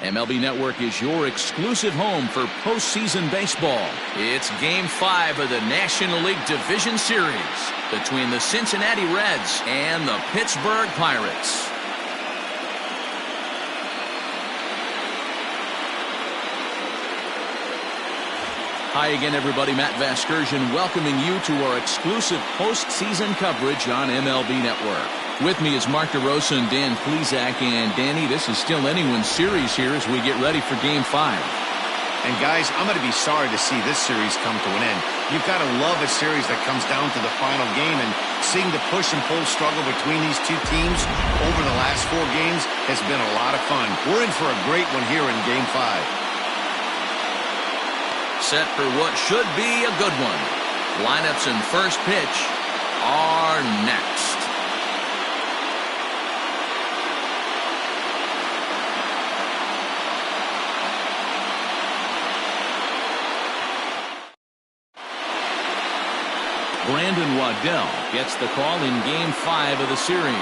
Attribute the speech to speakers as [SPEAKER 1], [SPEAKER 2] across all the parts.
[SPEAKER 1] MLB Network is your exclusive home for postseason baseball. It's Game 5 of the National League Division Series between the Cincinnati Reds and the Pittsburgh Pirates. Hi again, everybody. Matt Vasgersian welcoming you to our exclusive postseason coverage on MLB Network. With me is Mark DeRosa and Dan Plesac. And Danny, this is still anyone's series here as we get ready for Game 5.
[SPEAKER 2] And guys, I'm going to be sorry to see this series come to an end. You've got to love a series that comes down to the final game, and seeing the push and pull struggle between these two teams over the last 4 games has been a lot of fun. We're in for a great one here in Game 5.
[SPEAKER 1] Set for what should be a good one. Lineups and first pitch are next. Brandon Waddell gets the call in Game 5 of the series.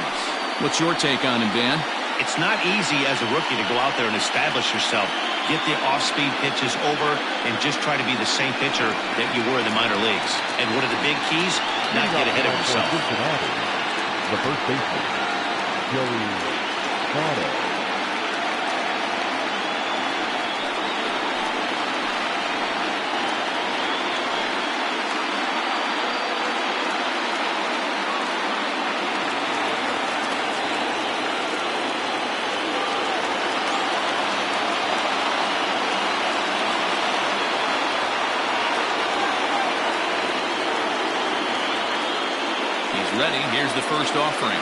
[SPEAKER 1] What's your take on him, Dan?
[SPEAKER 2] It's not easy as a rookie to go out there and establish yourself, get the off-speed pitches over, and just try to be the same pitcher that you were in the minor leagues. And one of the big keys, not get ahead of yourself.
[SPEAKER 3] The first baseman, Joey Votto.
[SPEAKER 1] Ready. Here's the first offering.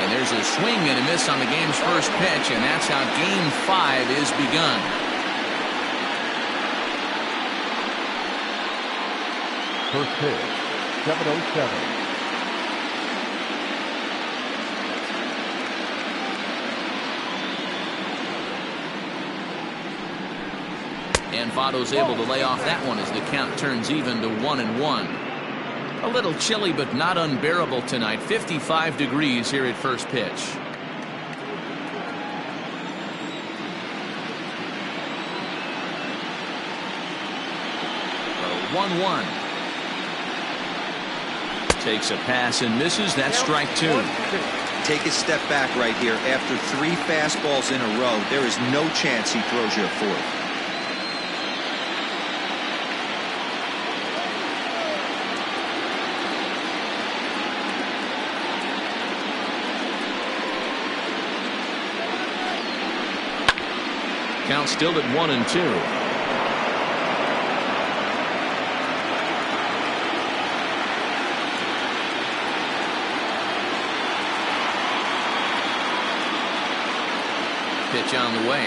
[SPEAKER 1] And there's a swing and a miss on the game's first pitch, and that's how Game 5 is begun.
[SPEAKER 3] First pitch, 7:07.
[SPEAKER 1] And Votto's able to lay off that one as the count turns even to 1-1. A little chilly, but not unbearable tonight. 55 degrees here at first pitch. A 1-1. Takes a pass and misses. That's strike 2.
[SPEAKER 4] Take a step back right here. After 3 fastballs in a row, there is no chance he throws you a 4th.
[SPEAKER 1] Count still at 1-2. Pitch on the way.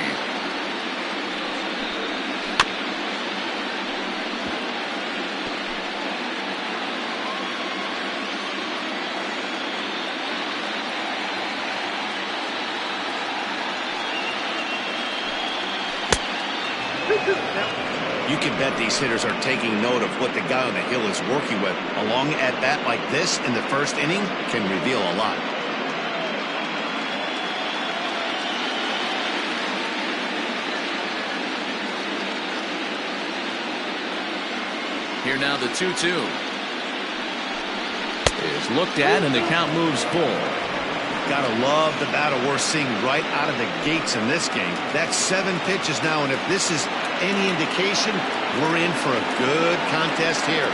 [SPEAKER 2] You can bet these hitters are taking note of what the guy on the hill is working with. A long at-bat like this in the first inning can reveal a lot.
[SPEAKER 1] Here now the 2-2. Is looked at and the count moves full.
[SPEAKER 2] Gotta love the battle we're seeing right out of the gates in this game. That's 7 pitches now, and if this is any indication, we're in for a good contest here.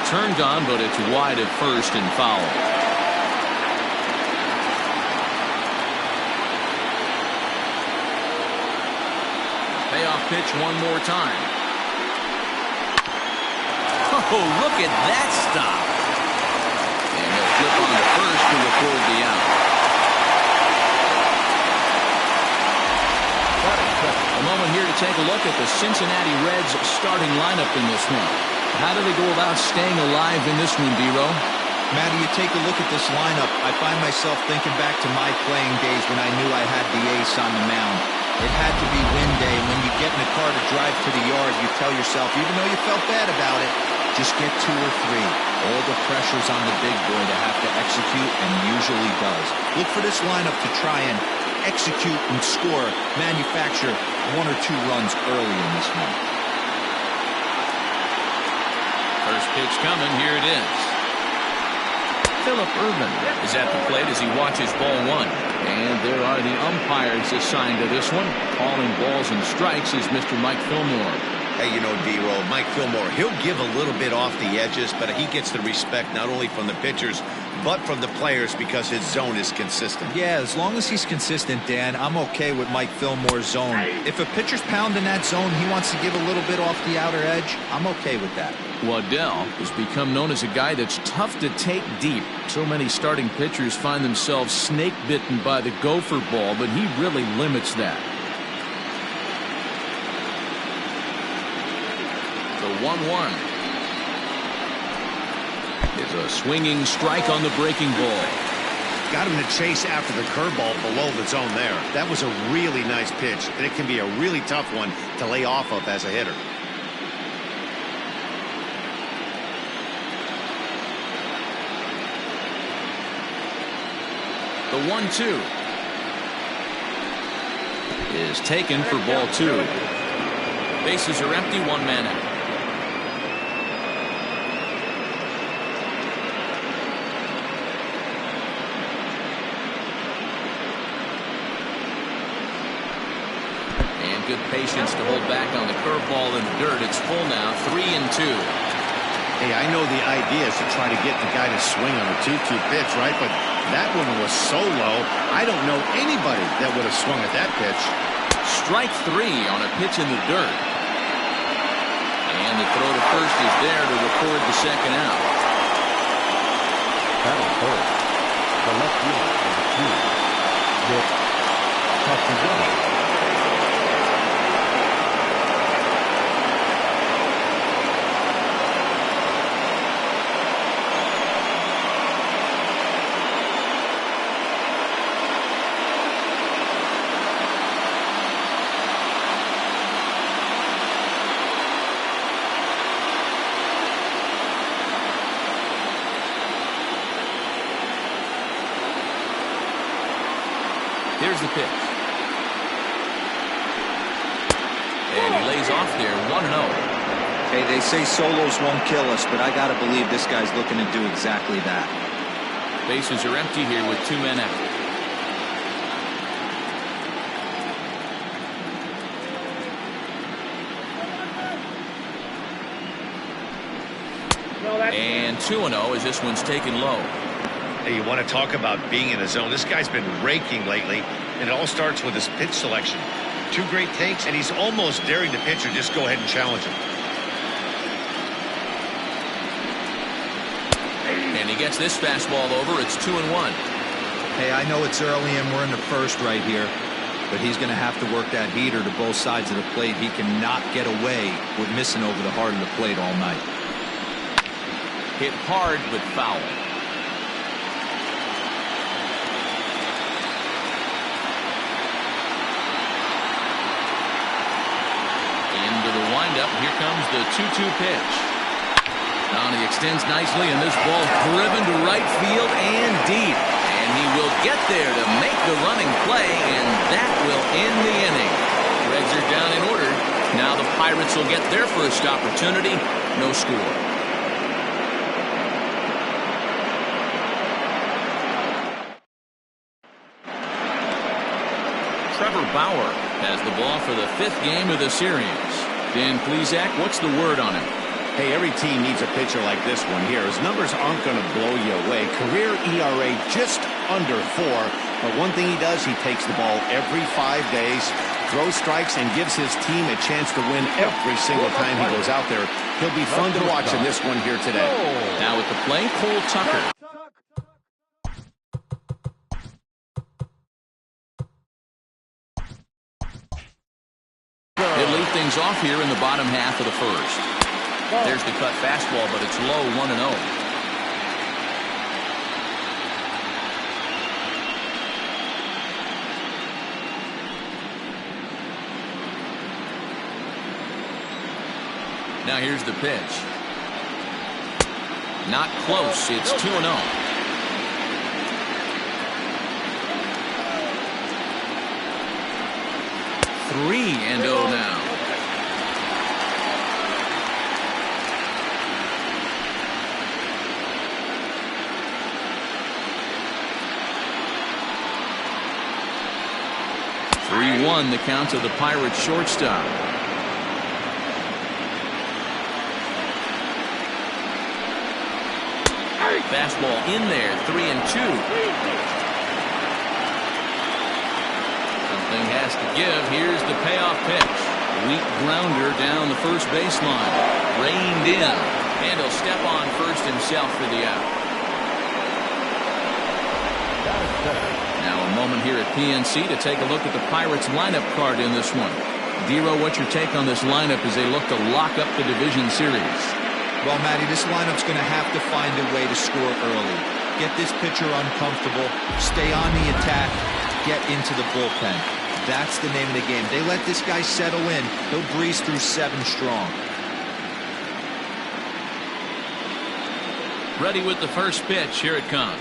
[SPEAKER 1] Turned on, but it's wide at first and foul. Payoff pitch one more time. Oh, look at that stop. And he'll flip on to first to record the out. A moment here to take a look at the Cincinnati Reds starting lineup in this one. How do they go about staying alive in this one, D-Row?
[SPEAKER 4] Matty, you take a look at this lineup, I find myself thinking back to my playing days when I knew I had the ace on the mound. It had to be win day. When you get in the car to drive to the yard, you tell yourself, even though you felt bad about it, just get 2 or 3. All the pressure's on the big boy to have to execute, and usually does. Look for this lineup to try and execute and score, manufacture 1 or 2 runs early in this one.
[SPEAKER 1] First pitch coming. Here it is. Phillip Ervin is at the plate as he watches ball 1. And there are the umpires assigned to this one. Calling balls and strikes is Mr. Mike Fillmore.
[SPEAKER 2] Hey, you know, D-Roll, Mike Fillmore, he'll give a little bit off the edges, but he gets the respect not only from the pitchers, but from the players because his zone is consistent.
[SPEAKER 4] Yeah, as long as he's consistent, Dan, I'm okay with Mike Fillmore's zone. If a pitcher's pounding that zone, he wants to give a little bit off the outer edge, I'm okay with that.
[SPEAKER 1] Waddell has become known as a guy that's tough to take deep. So many starting pitchers find themselves snake bitten by the gopher ball, but he really limits that. The 1-1 is a swinging strike on the breaking ball.
[SPEAKER 2] Got him to chase after the curveball below the zone there. That was a really nice pitch, and it can be a really tough one to lay off of as a hitter.
[SPEAKER 1] The 1-2 is taken for ball 2. Bases are empty, 1 man out. Good patience to hold back on the curveball in the dirt. It's full now, 3-2.
[SPEAKER 2] Hey, I know the idea is to try to get the guy to swing on a 2-2 pitch, right? But that one was so low, I don't know anybody that would have swung at that pitch.
[SPEAKER 1] Strike 3 on a pitch in the dirt. And the throw to first is there to record the second out.
[SPEAKER 3] Battle first. The left fielder of the team, Nick Castellanos.
[SPEAKER 1] Here's the pitch. And he lays off there, 1-0.
[SPEAKER 4] Hey, they say solos won't kill us, but I got to believe this guy's looking to do exactly that.
[SPEAKER 1] Bases are empty here with 2 men out. And 2-0 as this one's taken low.
[SPEAKER 2] Hey, you want to talk about being in a zone? This guy's been raking lately, and it all starts with his pitch selection. 2 great takes, and he's almost daring the pitcher just go ahead and challenge him.
[SPEAKER 1] And he gets this fastball over. It's 2-1.
[SPEAKER 4] Hey, I know it's early and we're in the first right here, but he's going to have to work that heater to both sides of the plate. He cannot get away with missing over the heart of the plate all night.
[SPEAKER 1] Hit hard but foul. Into the windup. Here comes the 2-2 pitch. Now he extends nicely, and this ball driven to right field and deep. And he will get there to make the running play, and that will end the inning. Reds are down in order. Now the Pirates will get their first opportunity. No score. Trevor Bauer has the ball for the 5th game of the series. Dan Plesac, what's the word on him?
[SPEAKER 2] Hey, every team needs a pitcher like this one here. His numbers aren't going to blow you away. Career ERA just under 4. But one thing he does, he takes the ball every 5 days, throws strikes, and gives his team a chance to win every single time he goes out there. He'll be fun to watch in this one here today.
[SPEAKER 1] Now at the plate, Cole Tucker. They lead things off here in the bottom half of the first. There's the cut fastball, but it's low, 1-0. Now here's the pitch. Not close. It's 2-0. Three and 0 now. Three-1 the count to the Pirates shortstop. Fastball in there, 3-2. Something has to give. Here's the payoff pitch. Weak grounder down the first baseline. Reined in. And he'll step on first himself for the out. Now a moment here at PNC to take a look at the Pirates lineup card in this one. Dero, what's your take on this lineup as they look to lock up the division series?
[SPEAKER 4] Well, Matty, this lineup's going to have to find a way to score early. Get this pitcher uncomfortable, stay on the attack, get into the bullpen. That's the name of the game. They let this guy settle in. He'll breeze through 7 strong.
[SPEAKER 1] Ready with the first pitch. Here it comes.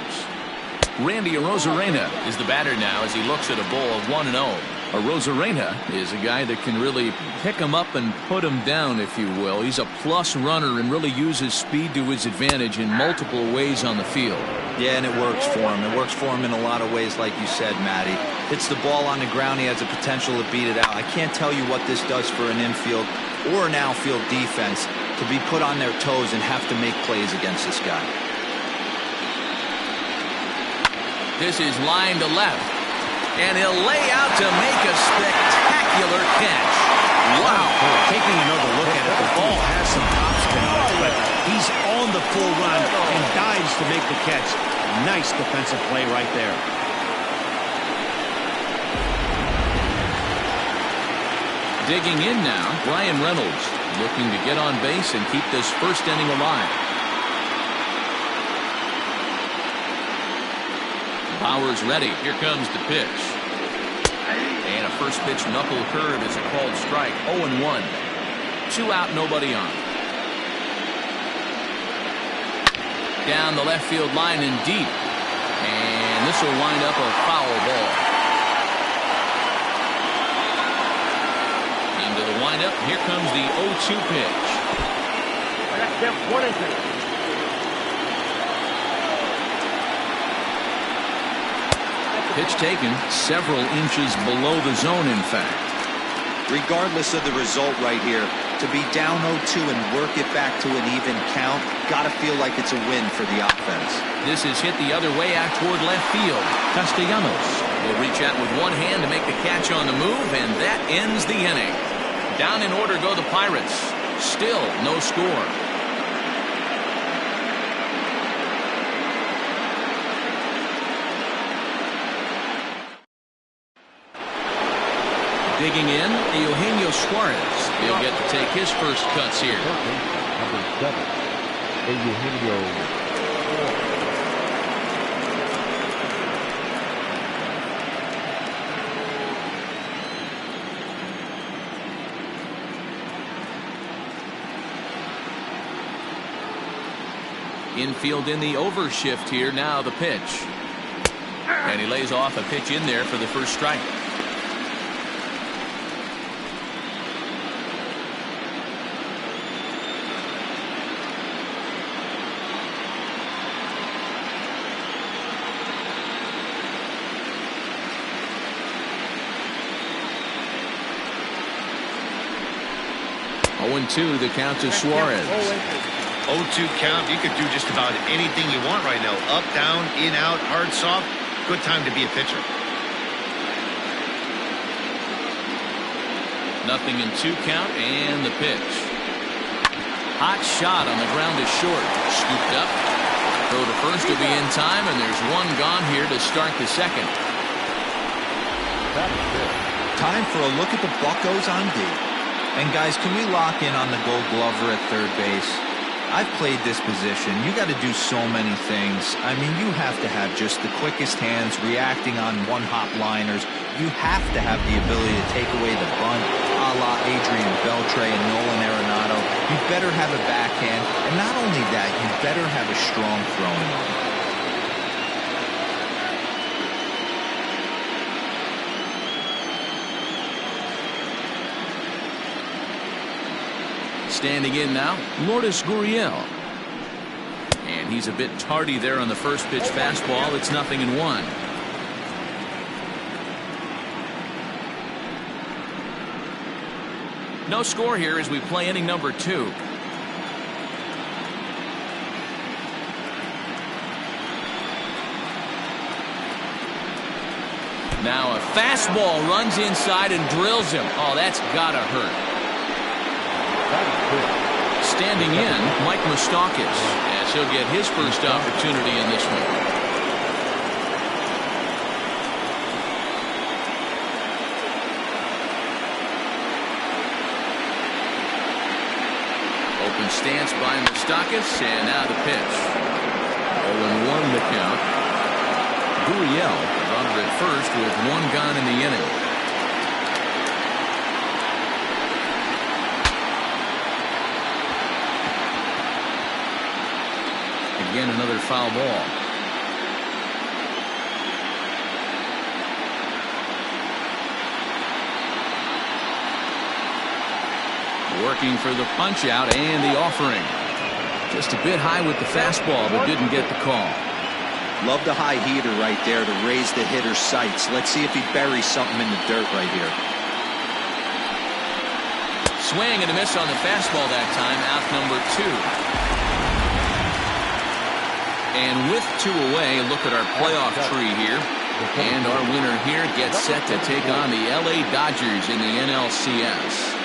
[SPEAKER 1] Randy Arozarena is the batter now as he looks at a ball of 1-0. Arozarena is a guy that can really pick him up and put him down, if you will. He's a plus runner and really uses speed to his advantage in multiple ways on the field.
[SPEAKER 4] Yeah, and it works for him. It works for him in a lot of ways, like you said, Matty. Hits the ball on the ground. He has the potential to beat it out. I can't tell you what this does for an infield or an outfield defense to be put on their toes and have to make plays against this guy.
[SPEAKER 1] This is line to left. And he'll lay out to make a spectacular catch. Wow.
[SPEAKER 2] Taking another look at it, the ball has some top spin on it, but he's on the full run and dives to make the catch. Nice defensive play right there.
[SPEAKER 1] Digging in now, Brian Reynolds looking to get on base and keep this first inning alive. Bauer's ready. Here comes the pitch. And a first pitch knuckle curve is a called strike. 0-1. 2 out, nobody on. Down the left field line and deep. And this will wind up a foul ball. Into the windup. Here comes the 0-2 pitch. Pitch taken several inches below the zone, in fact.
[SPEAKER 4] Regardless of the result right here, to be down 0-2 and work it back to an even count, gotta feel like it's a win for the offense.
[SPEAKER 1] This is hit the other way out toward left field. Castellanos will reach out with one hand to make the catch on the move, and that ends the inning. Down in order go the Pirates. Still no score. Digging in, Eugenio Suarez. He'll get to take his first cuts here.
[SPEAKER 3] Number 7, Eugenio.
[SPEAKER 1] Infield in the overshift here. Now the pitch. And he lays off a pitch in there for the first strike. Two, the count to Suarez.
[SPEAKER 2] 0-2 count. You could do just about anything you want right now. Up, down, in, out, hard, soft. Good time to be a pitcher.
[SPEAKER 1] Nothing in 2 count, and the pitch. Hot shot on the ground is short. Scooped up. Throw to first will be in time, and there's one gone here to start the second.
[SPEAKER 4] Time for a look at the Buccos on D. And guys, can we lock in on the Gold Glover at third base? I've played this position. You got to do so many things. I mean, you have to have just the quickest hands, reacting on one-hop liners. You have to have the ability to take away the bunt, a la Adrian Beltre and Nolan Arenado. You better have a backhand, and not only that, you better have a strong throwing arm.
[SPEAKER 1] Standing in now, Lourdes Gurriel. And he's a bit tardy there on the first pitch fastball. It's 0-1. No score here as we play inning number 2. Now a fastball runs inside and drills him. Oh, that's gotta hurt. Standing in, Mike Moustakas, as he'll get his first opportunity in this one. Open stance by Moustakas, and now the pitch. 0-1 the count. Gurriel, runner at first with 1 gone in the inning. Again, another foul ball. Working for the punch out and the offering. Just a bit high with the fastball, but didn't get the call.
[SPEAKER 4] Love the high heater right there to raise the hitter's sights. Let's see if he buries something in the dirt right here.
[SPEAKER 1] Swing and a miss on the fastball that time. Out number 2. And with 2 away, look at our playoff tree here. And our winner here gets set to take on the LA Dodgers in the NLCS.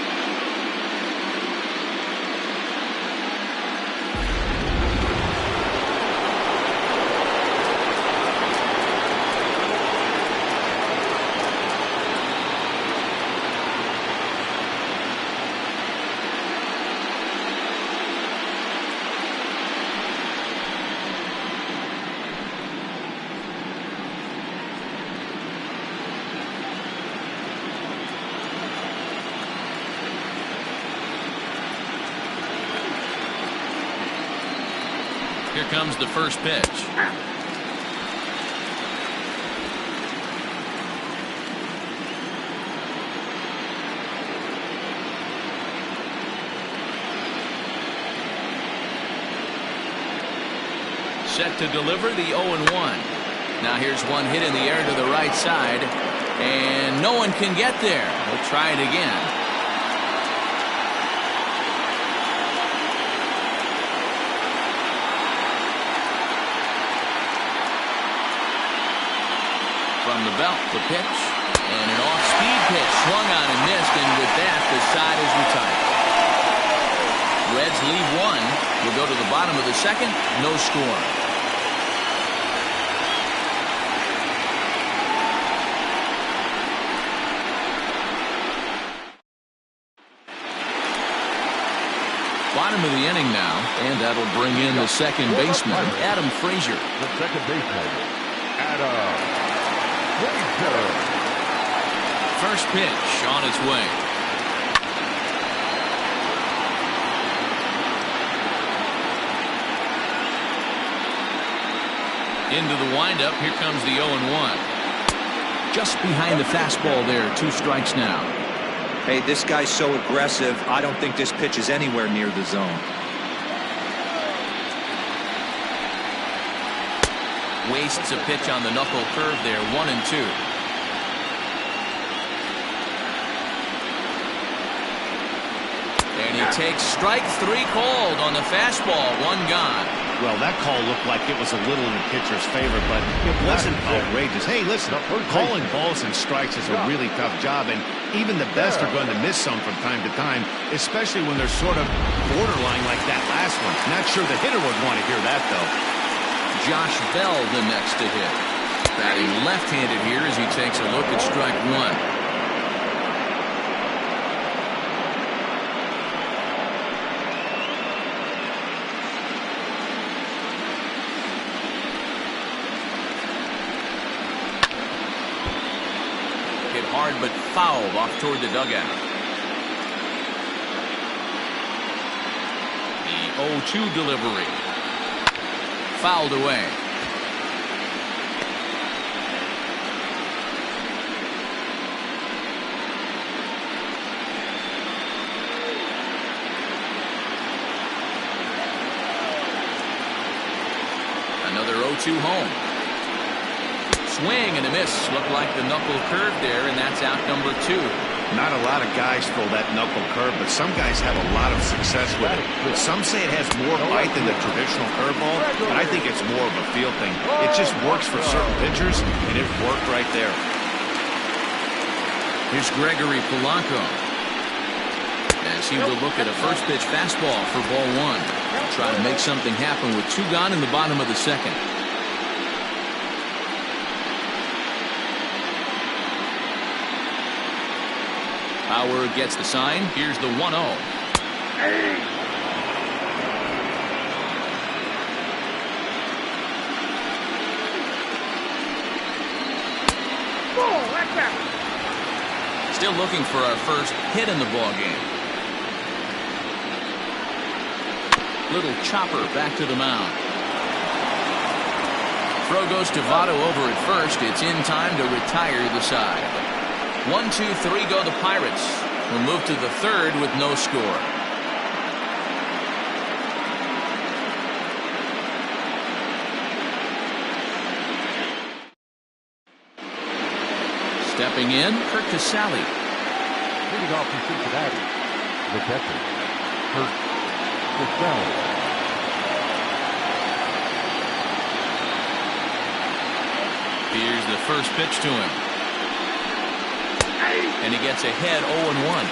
[SPEAKER 1] Here comes the first pitch. Set to deliver the 0-1. Now here's one hit in the air to the right side, and no one can get there. We'll try it again. From the belt, the pitch, and an off-speed pitch swung on and missed, and with that, the side is retired. Reds lead 1. We'll go to the bottom of the second. No score. Bottom of the inning now, and that'll bring in the second baseman, Adam Frazier.
[SPEAKER 3] The second baseman, Adam.
[SPEAKER 1] First pitch on its way. Into the windup. Here comes the 0-1. Just behind the fastball there. 2 strikes now.
[SPEAKER 4] Hey, this guy's so aggressive. I don't think this pitch is anywhere near the zone.
[SPEAKER 1] Wastes a pitch on the knuckle curve there. 1-2. And he takes strike 3 called on the fastball. 1 gone.
[SPEAKER 2] Well, that call looked like it was a little in the pitcher's favor, but it wasn't outrageous. Hey, listen, calling balls and strikes is a really tough job, and even the best are going to miss some from time to time, especially when they're sort of borderline like that last one. Not sure the hitter would want to hear that, though.
[SPEAKER 1] Josh Bell the next to hit. Batting left-handed here as he takes a look at strike 1. hard but fouled off toward the dugout. The 0-2 delivery. Fouled away. Another 0-2 home. Swing and a miss. Looked like the knuckle curve there, and that's out number 2.
[SPEAKER 2] Not a lot of guys throw that knuckle curve, but some guys have a lot of success with it. Some say it has more bite than the traditional curveball, but I think it's more of a feel thing. It just works for certain pitchers, and it worked right there.
[SPEAKER 1] Here's Gregory Polanco, as he will look at a first pitch fastball for ball 1. Try to make something happen with 2 gone in the bottom of the second. Power gets the sign. Here's the 1-0. Still looking for our first hit in the ball game. Little chopper back to the mound. Throw goes to Votto over at first. It's in time to retire the side. 1, 2, 3 go the Pirates. We'll move to the third with no score. Stepping in, Kurt Casale.
[SPEAKER 3] Leading off from Cincinnati, the catcher, Kurt Casale.
[SPEAKER 1] Here's the first pitch to him. And he gets ahead 0-1.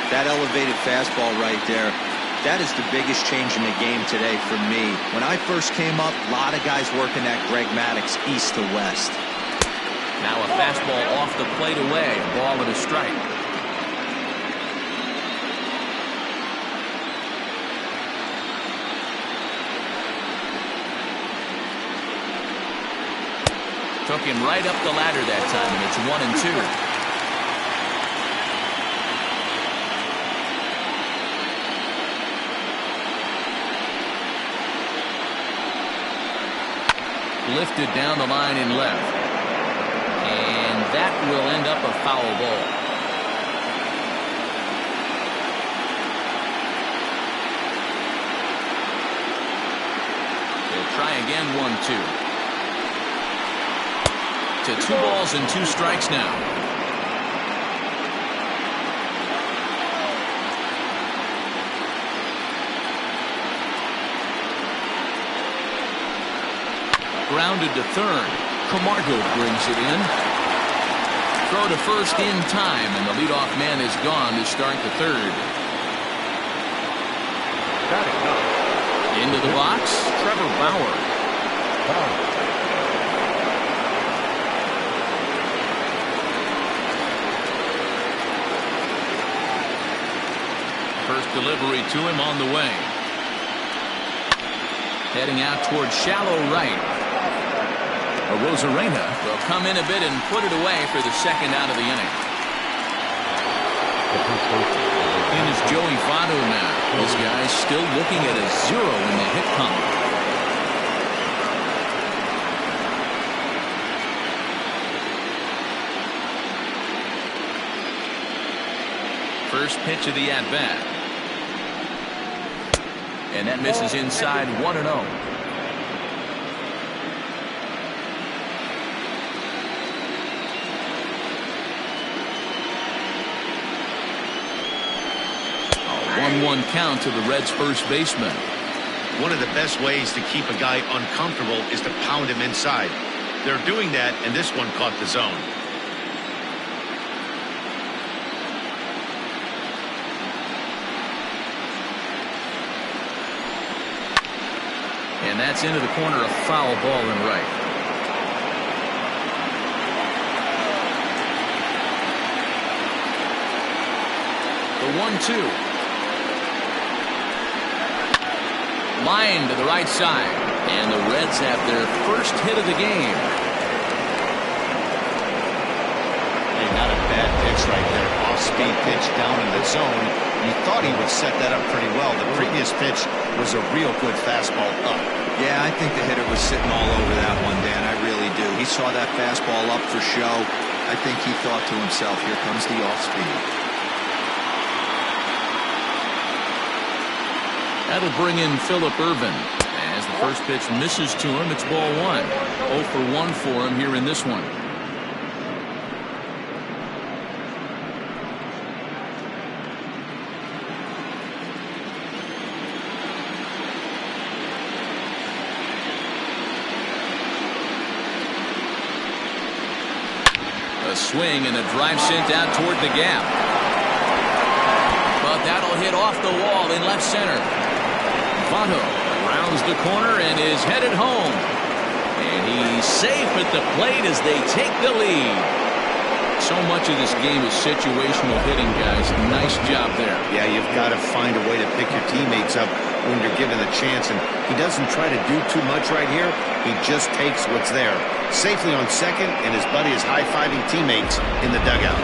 [SPEAKER 4] That elevated fastball right there, that is the biggest change in the game today for me. When I first came up, a lot of guys working that Greg Maddux east to west.
[SPEAKER 1] Now a fastball off the plate away. A ball and a strike. Took him right up the ladder that time, and it's 1-2. Lifted down the line in left. And that will end up a foul ball. They'll try again 1-2. To 2 balls and 2 strikes now. Grounded to third. Camargo brings it in. Throw to first in time, and the leadoff man is gone to start the third. Into the box, Trevor Bauer. First delivery to him on the way. Heading out towards shallow right. Rosarena will come in a bit and put it away for the second out of the inning. In is Joey Votto now. This guy's still looking at a 0 in the hit column. First pitch of the at-bat. And that misses inside 1-0. One count to the Reds' first baseman.
[SPEAKER 2] One of the best ways to keep a guy uncomfortable is to pound him inside. They're doing that, and this one caught the zone.
[SPEAKER 1] And that's into the corner, a foul ball in right. The 1-2. Line to the right side, and the Reds have their first hit of the game.
[SPEAKER 5] Hey, not a
[SPEAKER 2] nice right there. Off-speed pitch down in the zone. You thought he would set that up pretty well. The previous pitch was a real good fastball up.
[SPEAKER 4] Yeah, I think the hitter was sitting all over that one, Dan. I really do. He saw that fastball up for show. I think he thought to himself, here comes the off-speed.
[SPEAKER 1] That'll bring in Phillip Ervin. As the first pitch misses to him, it's ball one. 0 for 1 for him here in this one. A swing and a drive sent out toward the gap. But that'll hit off the wall in left center. Votto rounds the corner and is headed home. And he's safe at the plate as they take the lead. So much of this game is situational hitting, guys. Nice job there.
[SPEAKER 2] Yeah, you've got to find a way to pick your teammates up when you're given the chance. And he doesn't try to do too much right here. He just takes what's there. Safely on second, and his buddy is high-fiving teammates in the dugout.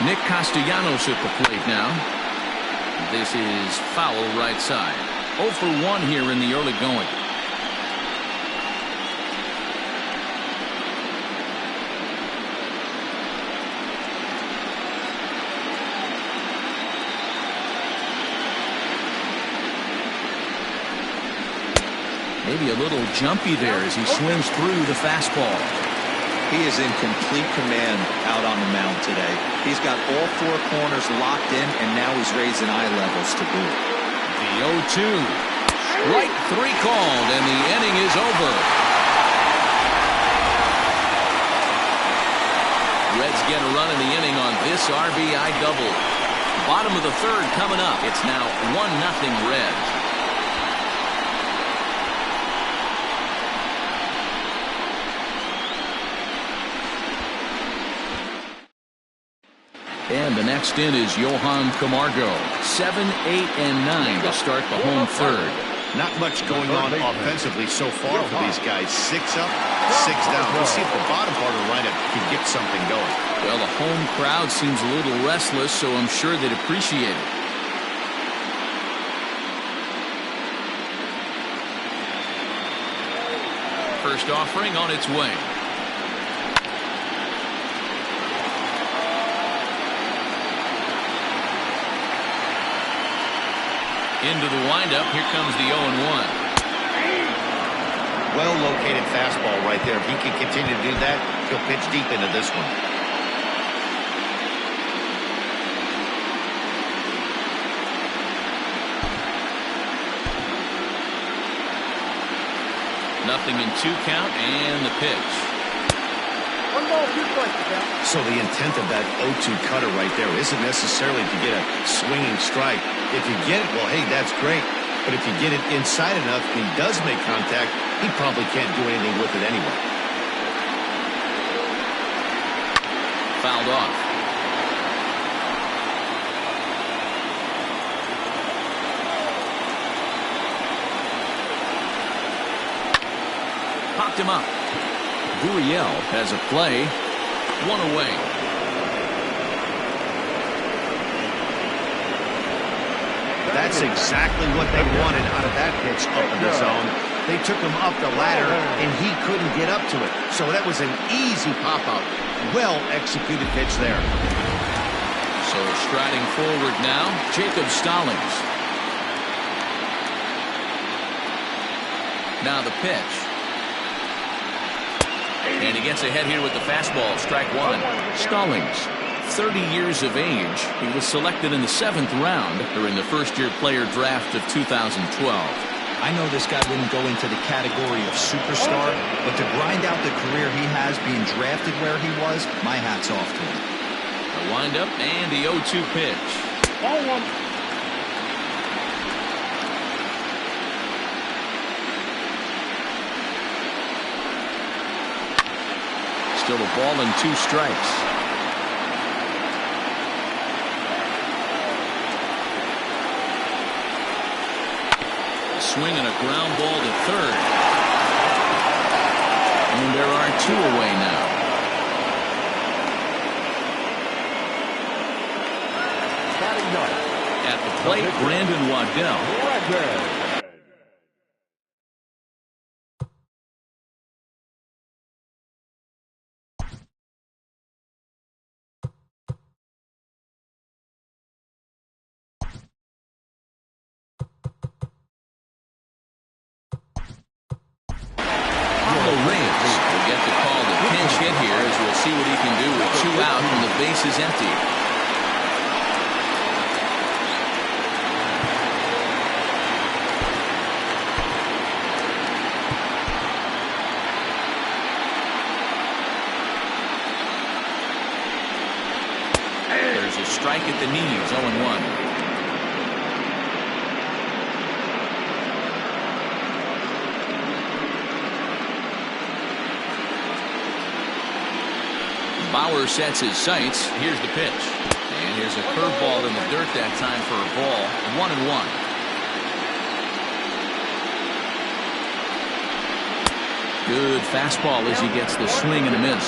[SPEAKER 1] Nick Castellanos at the plate now. This is foul right side. 0 for 1 here in the early going. Maybe a little jumpy there as he swings through the fastball.
[SPEAKER 4] He is in complete command out on the mound today. He's got all four corners locked in, and now he's raising eye levels to boot.
[SPEAKER 1] The 0-2. Strike 3 called, and the inning is over. Reds get a run in the inning on this RBI double. Bottom of the third coming up. It's now 1-0 Reds. And the next in is Johan Camargo. 7, 8, and 9 to start the home third.
[SPEAKER 2] Not much going on offensively so far for these guys. 6 up, 6 down. We'll see if the bottom part of the lineup can get something going.
[SPEAKER 1] Well, the home crowd seems a little restless, so I'm sure they'd appreciate it. First offering on its way. Into the windup. Here comes the 0-1.
[SPEAKER 2] Well-located fastball right there. If he can continue to do that, he'll pitch deep into this one.
[SPEAKER 1] Nothing in 2 count, and the pitch.
[SPEAKER 2] So the intent of that 0-2 cutter right there isn't necessarily to get a swinging strike. If you get it, well, hey, that's great. But if you get it inside enough and he does make contact, he probably can't do anything with it anyway.
[SPEAKER 1] Fouled off. Popped him up. Gurriel has a play. 1 away.
[SPEAKER 2] That's exactly what they wanted out of that pitch up in the zone. They took him up the ladder, and he couldn't get up to it. So that was an easy pop-out. Well-executed pitch there.
[SPEAKER 1] So striding forward now, Jacob Stallings. Now the pitch. And he gets ahead here with the fastball. Strike 1. Stallings, 30 years of age. He was selected in the 7th round during the first-year player draft of 2012.
[SPEAKER 4] I know this guy wouldn't go into the category of superstar, but to grind out the career he has being drafted where he was, my hat's off to him.
[SPEAKER 1] The windup and the 0-2 pitch.
[SPEAKER 3] Ball 1.
[SPEAKER 1] Still a ball and 2 strikes. swing and a ground ball to third. And there are 2 away now.
[SPEAKER 3] Batting ninth.
[SPEAKER 1] At the plate, Brandon Waddell. Will get the call to pinch hit here as we'll see what he can do with 2 out and the base is empty. There's a strike at the knees, 0-1. Bauer sets his sights. Here's the pitch. And here's a curveball in the dirt that time for a ball. 1-1. Good fastball as he gets the swing and a miss.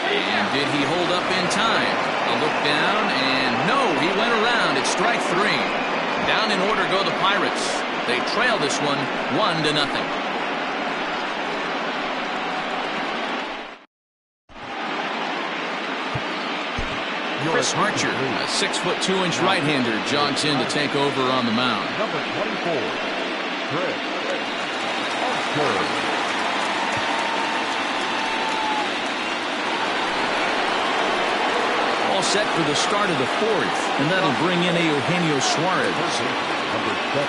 [SPEAKER 1] And did he hold up in time? A look down, and no, he went around. It's strike 3. Down in order go the Pirates. They trail this one 1-0. Chris Archer, a 6'2" right-hander, jogs in to take over on the mound.
[SPEAKER 3] Number 24, Chris Archer.
[SPEAKER 1] Set for the start of the 4th, and that'll bring in Eugenio Suarez.
[SPEAKER 3] Number 7,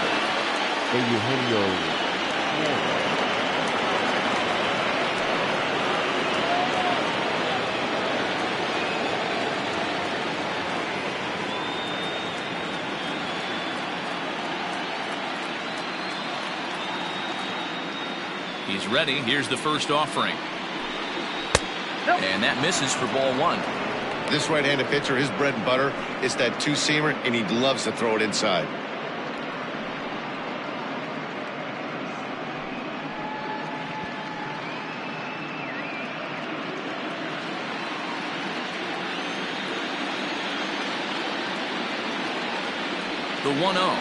[SPEAKER 3] Eugenio Suarez.
[SPEAKER 1] He's ready. Here's the first offering. And that misses for ball 1.
[SPEAKER 2] This right-handed pitcher, his bread and butter is that 2-seamer, and he loves to throw it inside.
[SPEAKER 1] The 1-0.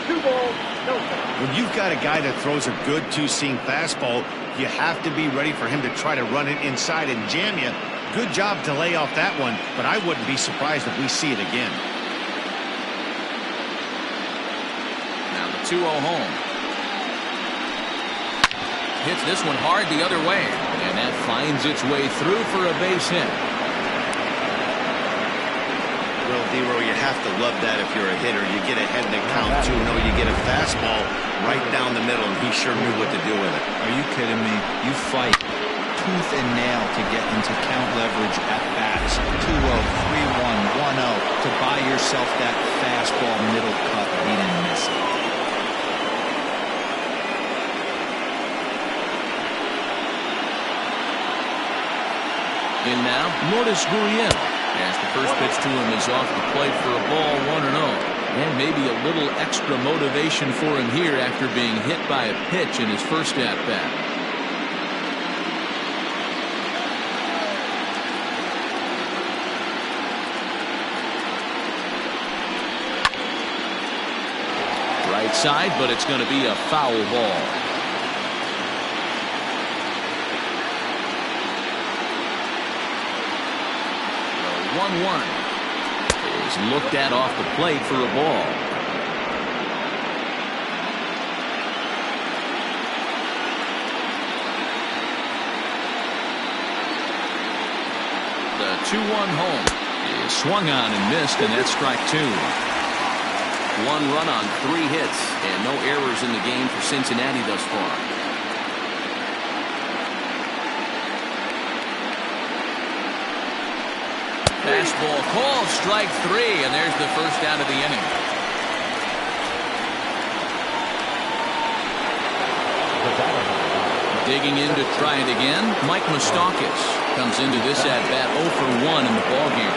[SPEAKER 3] 2 balls, no strikes.
[SPEAKER 2] When you've got a guy that throws a good 2-seam fastball, you have to be ready for him to try to run it inside and jam you. Good job to lay off that one, but I wouldn't be surprised if we see it again.
[SPEAKER 1] Now the 2-0 home. Hits this one hard the other way, and that finds its way through for a base hit.
[SPEAKER 2] Well, D-Row, you have to love that if you're a hitter. You get ahead in the count, 2-0, you get a fastball right down the middle, and he sure knew what to do with it.
[SPEAKER 4] Are you kidding me? You fight tooth and nail to get into count leverage at bats. 2-0, 3-1, 1-0 to buy yourself that fastball middle cut. He didn't miss it.
[SPEAKER 1] In now, Lourdes Gurriel. As the first pitch to him is off the plate for a ball, 1-0. And maybe a little extra motivation for him here after being hit by a pitch in his first at-bat. Right side, but it's going to be a foul ball. 1-1 is looked at off the plate for a ball. The 2-1 home is swung on and missed, and that's strike 2. 1 run on 3 hits, and no errors in the game for Cincinnati thus far. Fastball called, strike 3, and there's the first out of the inning. Digging in to try it again, Mike Moustakas comes into this at-bat 0 for 1 in the ballgame.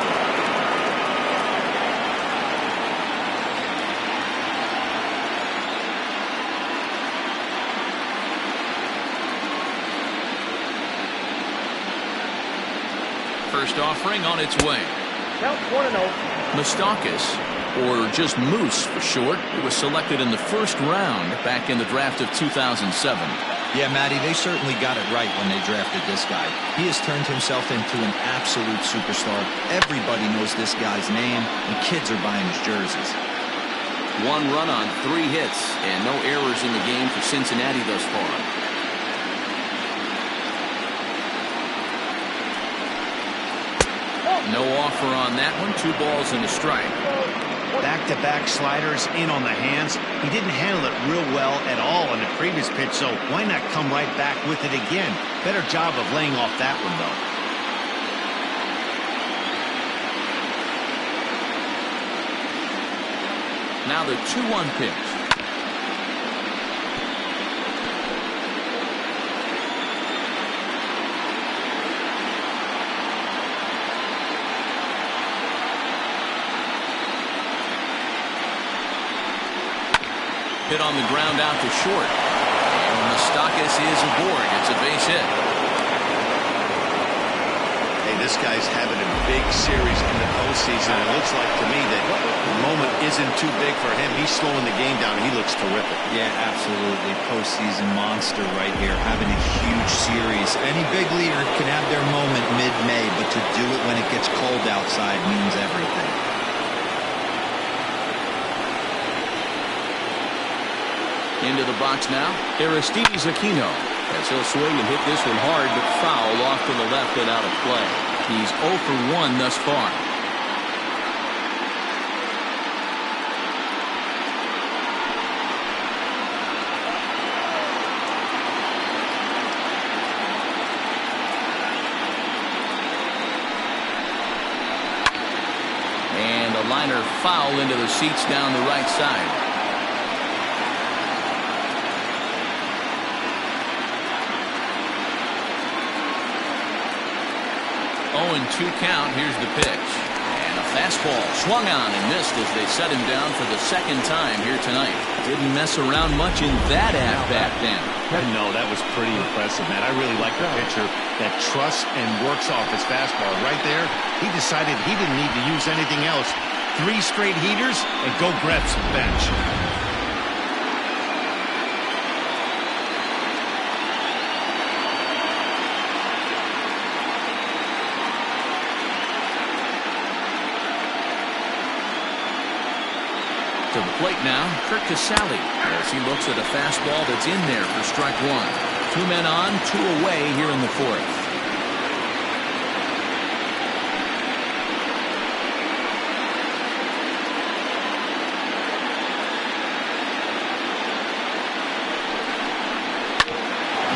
[SPEAKER 1] First offering on its way.
[SPEAKER 3] Count 1-0.
[SPEAKER 1] Moustakas, or just Moose for short, it was selected in the first round back in the draft of 2007.
[SPEAKER 4] Yeah, Matty, they certainly got it right when they drafted this guy. He has turned himself into an absolute superstar. Everybody knows this guy's name, and kids are buying his jerseys.
[SPEAKER 1] 1 run on 3 hits, and no errors in the game for Cincinnati thus far. No offer on that one. 2 balls and a strike.
[SPEAKER 2] Back-to-back sliders in on the hands. He didn't handle it real well at all on the previous pitch, so why not come right back with it again? Better job of laying off that one, though.
[SPEAKER 1] Now the 2-1 pitch. Hit on the ground out to short. And Moustakas is aboard. It's a base hit.
[SPEAKER 2] Hey, this guy's having a big series in the postseason. It looks like to me that the moment isn't too big for him. He's slowing the game down. He looks terrific.
[SPEAKER 4] Yeah, absolutely. Postseason monster right here, having a huge series. Any big leaguer can have their moment mid-May, but to do it when it gets cold outside means everything.
[SPEAKER 1] Into the box now, Aristides Aquino. As he'll swing and hit this one hard, but foul off to the left and out of play. He's 0 for 1 thus far. And a liner foul into the seats down the right side. 0-2 count. Here's the pitch. And a fastball swung on and missed as they set him down for the second time here tonight. Didn't mess around much in that at-bat then.
[SPEAKER 2] No, that was pretty impressive, man. I really like the pitcher that trusts and works off his fastball. Right there, he decided he didn't need to use anything else. 3 straight heaters and go grab some bench.
[SPEAKER 1] To the plate now, Kurt Casale, as he looks at a fastball that's in there for strike 1. 2 men on, 2 away here in the 4th.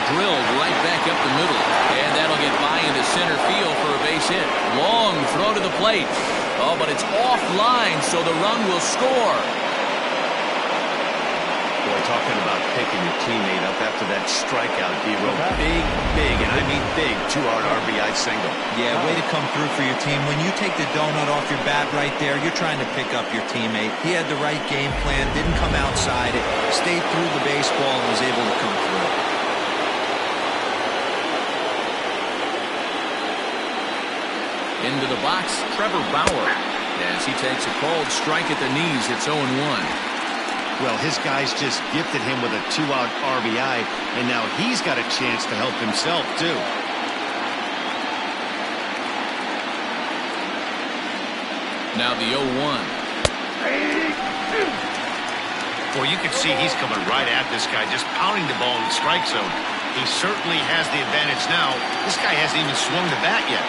[SPEAKER 1] Drilled right back up the middle, and that'll get by into center field for a base hit. Long throw to the plate. Oh, but it's offline, so the run will score.
[SPEAKER 2] Boy, talking about picking your teammate up after that strikeout, D-Row. Big, and I mean big, 2-out RBI single.
[SPEAKER 4] Yeah, way to come through for your team. When you take the donut off your bat right there, you're trying to pick up your teammate. He had the right game plan, didn't come outside it, stayed through the baseball, and was able to come through.
[SPEAKER 1] Into the box, Trevor Bauer. As he takes a cold strike at the knees, it's 0-1.
[SPEAKER 2] Well, his guys just gifted him with a 2-out RBI, and now he's got a chance to help himself, too.
[SPEAKER 1] Now the 0-1.
[SPEAKER 2] Well, you can see he's coming right at this guy, just pounding the ball in the strike zone. He certainly has the advantage now. This guy hasn't even swung the bat yet.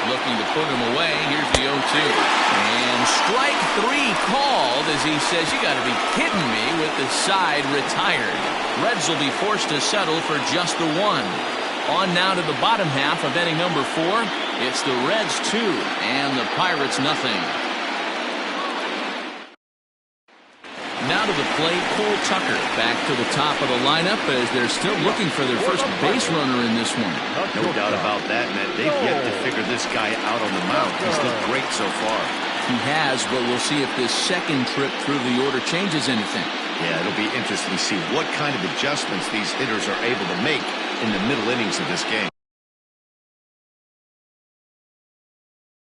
[SPEAKER 1] Looking to put him away. Here's the 0-2. And strike 3 called as he says, you got to be kidding me, with the side retired. Reds will be forced to settle for just the 1. On now to the bottom half of inning number 4. It's the Reds 2 and the Pirates nothing. Now to the plate, Cole Tucker back to the top of the lineup as they're still looking for their first base runner in this one.
[SPEAKER 2] No doubt about that, Matt. They've yet to figure this guy out on the mound. He's looked great so far.
[SPEAKER 1] He has, but we'll see if this second trip through the order changes anything.
[SPEAKER 2] Yeah, it'll be interesting to see what kind of adjustments these hitters are able to make in the middle innings of this game.